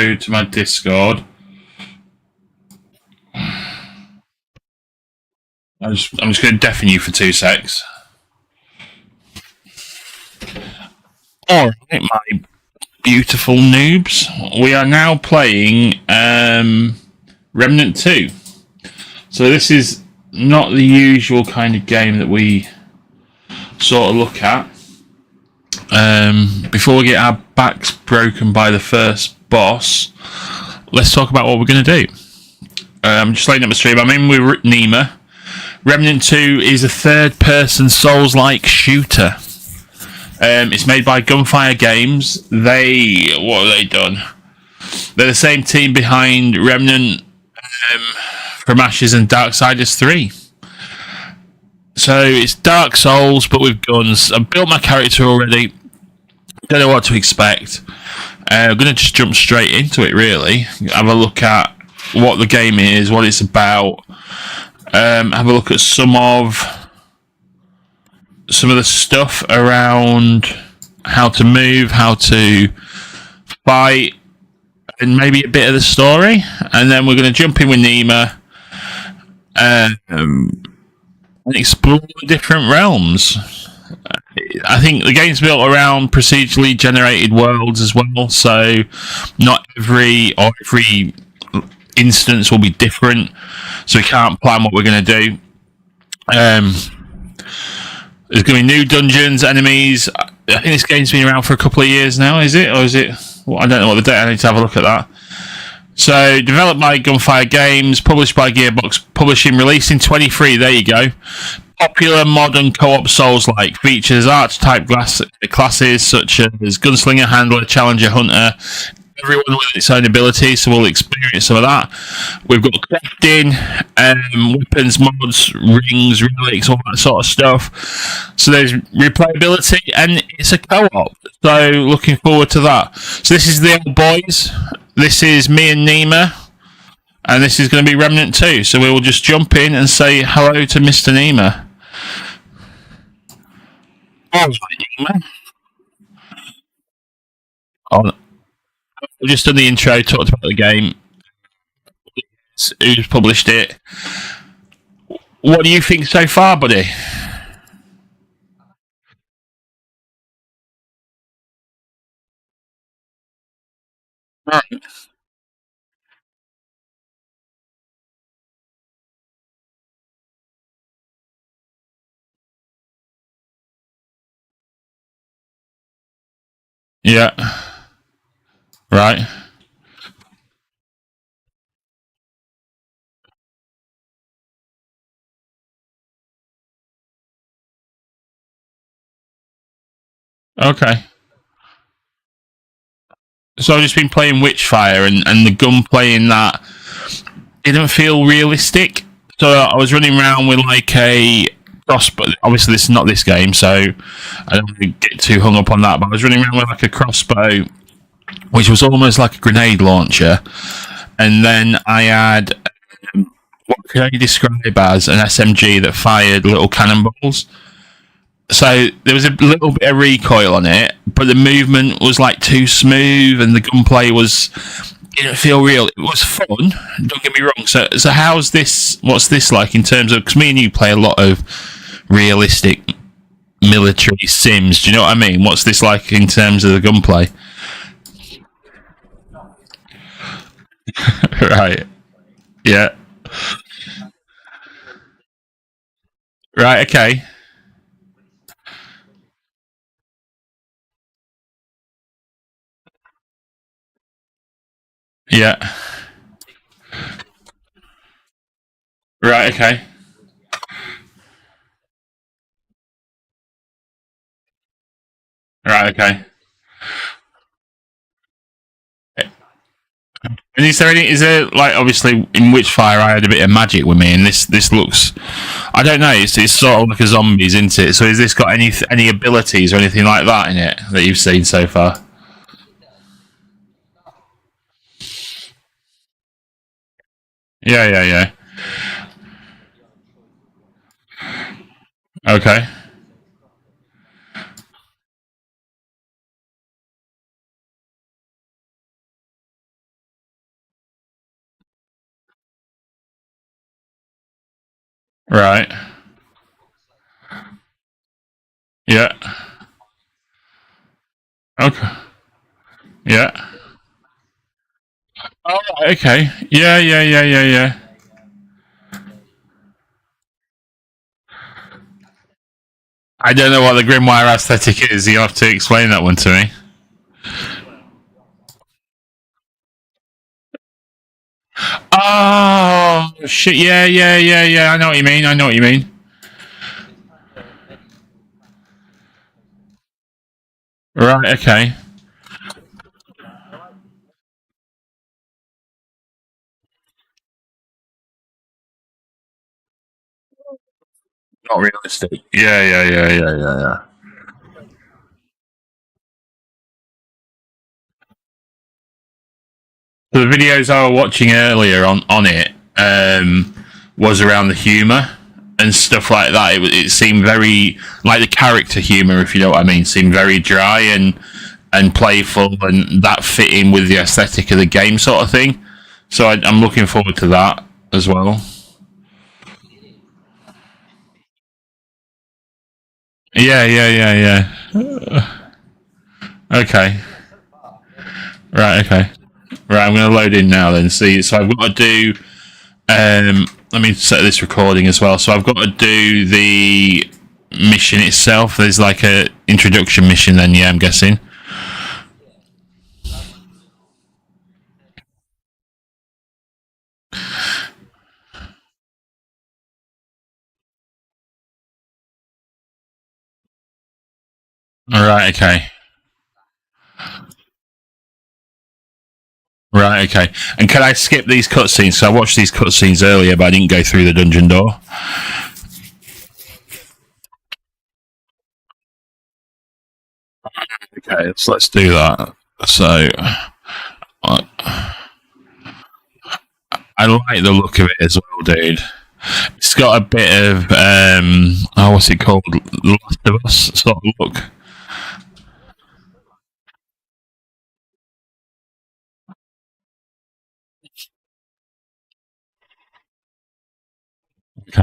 go to my Discord. I'm just going to deafen you for 2 secs. Alright, my beautiful noobs. We are now playing Remnant 2. So this is not the usual kind of game that we sort of look at. Before we get our backs broken by the first boss, let's talk about what we're going to do. I'm just laying up the stream. I'm in with Nima. Remnant 2 is a third-person Souls-like shooter. It's made by Gunfire Games. What have they done? They're the same team behind Remnant, From Ashes and Darksiders 3. So it's Dark Souls, but with guns. I've built my character already. Don't know what to expect. I'm going to just jump straight into it, really. Have a look at what the game is, what it's about. Have a look at some of the stuff around how to move, how to fight, and maybe a bit of the story. And then we're going to jump in with Nima and explore different realms. I think the game's built around procedurally generated worlds as well, so not every instance will be different, so we can't plan what we're going to do. There's going to be new dungeons, enemies. I think this game's been around for a couple of years now, is it? Or is it? Well, I don't know what the date. I need to have a look at that. So, developed by Gunfire Games, published by Gearbox Publishing, released in 23. There you go. Popular modern co-op Souls-like, features archetype classes such as Gunslinger, Handler, Challenger, Hunter. Everyone with its own abilities, so we'll experience some of that. We've got crafting, weapons, mods, rings, relics, all that sort of stuff. So there's replayability, and it's a co-op. So looking forward to that. So this is the old boys. This is me and Nima. And this is going to be Remnant 2. So we will just jump in and say hello to Mr. Nima. All right, Nima. We've just done the intro, talked about the game, who's published it. What do you think so far, buddy? Right. Yeah. Right. Okay. So I've just been playing Witchfire, and the gunplay in that didn't feel realistic. So I was running around with like a crossbow. Obviously, this is not this game, so I don't want to get too hung up on that. But I was running around with like a crossbow, which was almost like a grenade launcher. And then I had what can I describe as an SMG that fired little cannonballs. So there was a little bit of recoil on it, but the movement was like too smooth, and the gunplay didn't feel real. It was fun. Don't get me wrong. So how's this? What's this like in terms of? Because me and you play a lot of realistic military sims. Do you know what I mean? What's this like in terms of the gunplay? Right. Yeah. Right. Okay. Yeah. Right. Okay. Right. Okay. And is there like obviously in Witchfire I had a bit of magic with me, and this looks, I don't know, it's sort of like a zombies, isn't it? So has this got any abilities or anything like that in it that you've seen so far? Yeah, yeah, yeah. Okay. Right. Yeah. Okay. Yeah. Oh, okay. Yeah, yeah, yeah, yeah, yeah. I don't know what the Grimoire aesthetic is. You have to explain that one to me. Oh shit! Yeah, yeah, yeah, yeah. I know what you mean. I know what you mean. Right. Okay. Not realistic. Yeah, yeah, yeah, yeah, yeah, yeah. So the videos I was watching earlier on it was around the humour and stuff like that. It seemed very like the character humour, if you know what I mean, seemed very dry and playful, and that fit in with the aesthetic of the game, sort of thing. So I'm looking forward to that as well. Yeah, yeah, yeah, yeah. Okay. Right. Okay. Right. I'm going to load in now. Then see. So I've got to do. Let me set this recording as well. So I've got to do the mission itself. There's like a introduction mission. Then yeah, I'm guessing. All right. Okay. Right. Okay. And can I skip these cutscenes? So I watched these cutscenes earlier, but I didn't go through the dungeon door. Okay. So let's do that. So I like the look of it as well, dude. It's got a bit of what's it called? Last of Us sort of look. Okay.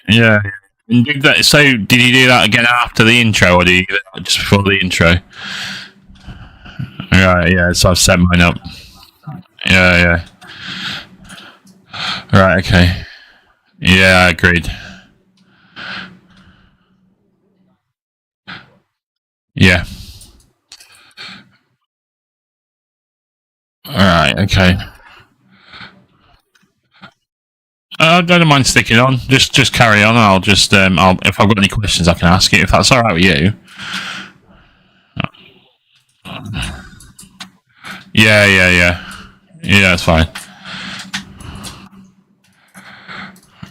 Yeah. And so did you do that again after the intro, or did you do that just before the intro? Right. Yeah. So I've set mine up. Yeah. Yeah. Right. Okay. Yeah. Agreed. Yeah. All right. Okay. I don't mind sticking on. Just carry on. I'll just I'll if I've got any questions, I can ask it. If that's all right with you. Yeah. Yeah. Yeah. Yeah. That's fine.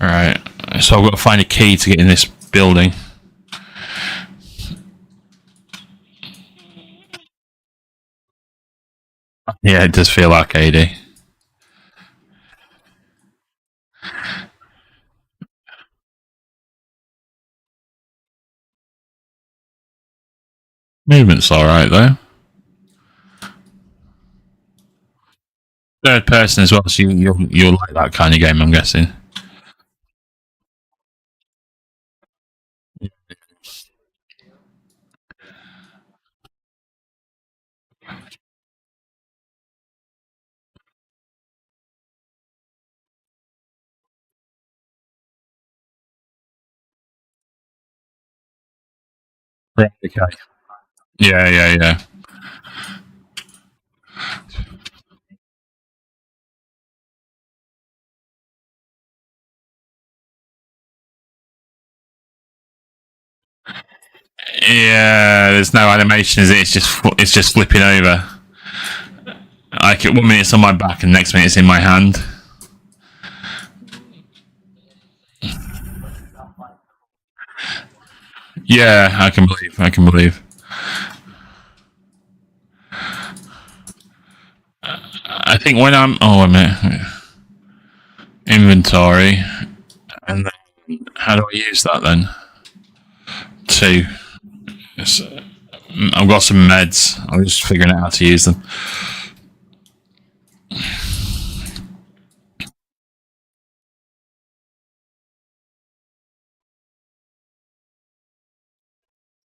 All right. So I've got to find a key to get in this building. Yeah, it does feel arcadey. Movement's all right though. Third person as well, so you'll like that kind of game, I'm guessing. Right. Okay. Yeah, yeah, yeah. Yeah, there's no animation, is it? It's just flipping over. Like 1 minute it's on my back, and next minute it's in my hand. Yeah, I can believe. I can believe. I think when I'm wait a minute, inventory, and then how do I use that then? Two. Yes, I've got some meds. I'm just figuring out how to use them.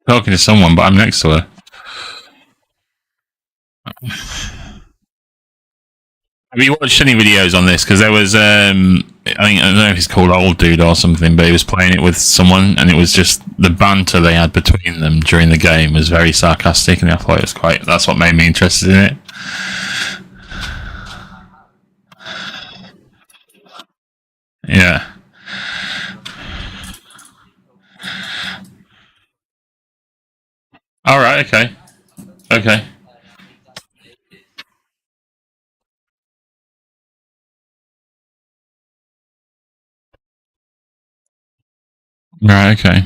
talking to someone, but I'm next to her. Have you watched any videos on this? Because there was, I don't know if it's called Old Dude or something, but he was playing it with someone, and it was just the banter they had between them during the game was very sarcastic, and I thought it was quite. That's what made me interested in it. Yeah. All right. Okay. Okay. Right. Okay.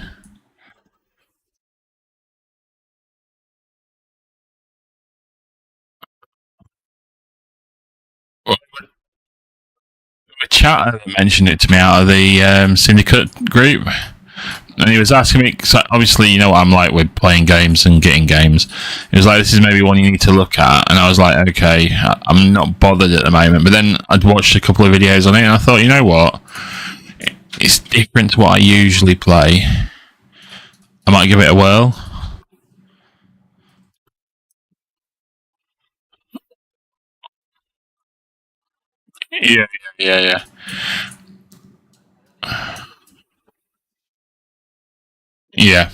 Well, a chat mentioned it to me out of the syndicate group, and he was asking me. Cause obviously, you know what I'm like with playing games and getting games. He was like, "This is maybe one you need to look at," and I was like, "Okay, I'm not bothered at the moment." But then I'd watched a couple of videos on it, and I thought, you know what? It's different to what I usually play. I might give it a whirl. Yeah, yeah, yeah, yeah,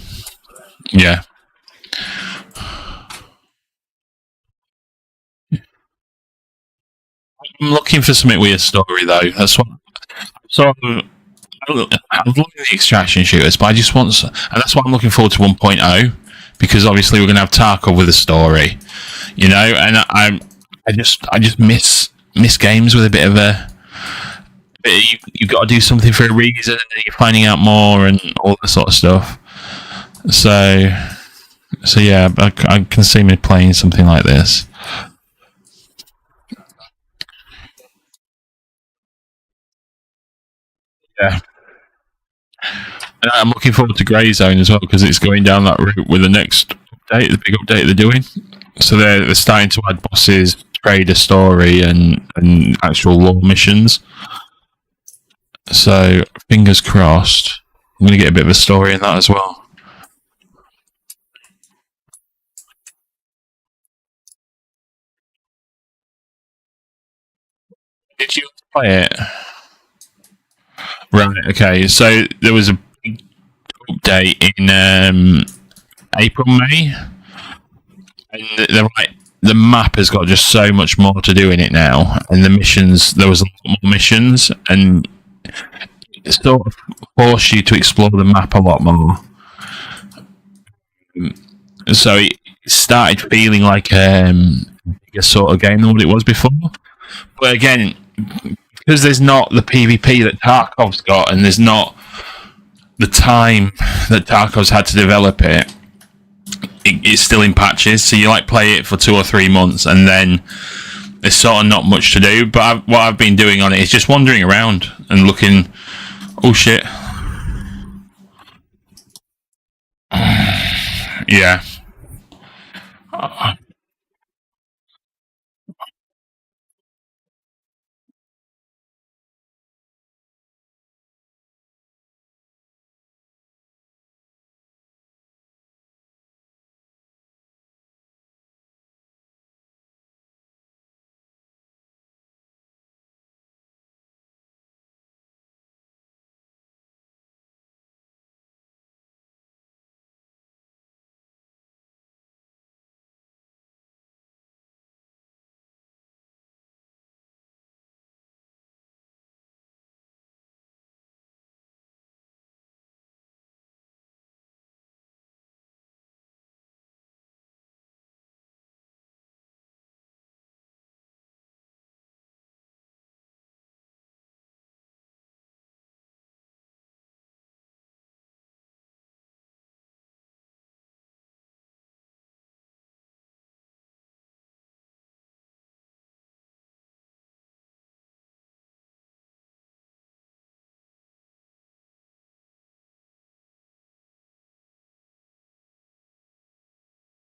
yeah. I'm looking for something with a story though. That's what. So I'm looking at the extraction shooters, but I just want, and that's why I'm looking forward to 1.0 because obviously we're going to have Tarkov with a story, you know, and I just miss games with a bit of a. You've got to do something for a reason, and you're finding out more and all that sort of stuff. So, so yeah, I can see me playing something like this. Yeah, and I'm looking forward to Grey Zone as well because it's going down that route with the next update, the big update they're doing. So they're starting to add bosses, trader story, and actual lore missions. So fingers crossed, I'm going to get a bit of a story in that as well. Did you play it? Right. Okay. So there was a big update in April, May, and they're like the map has got just so much more to do in it now, and the missions there was a lot more missions, and it sort of forced you to explore the map a lot more. So it started feeling like a sort of game than what it was before. But again, because there's not the PvP that Tarkov's got, and there's not the time that Tarkov's had to develop it, it's still in patches. So you like play it for 2 or 3 months, and then there's sort of not much to do. But what I've been doing on it is just wandering around and looking. Oh shit! Yeah,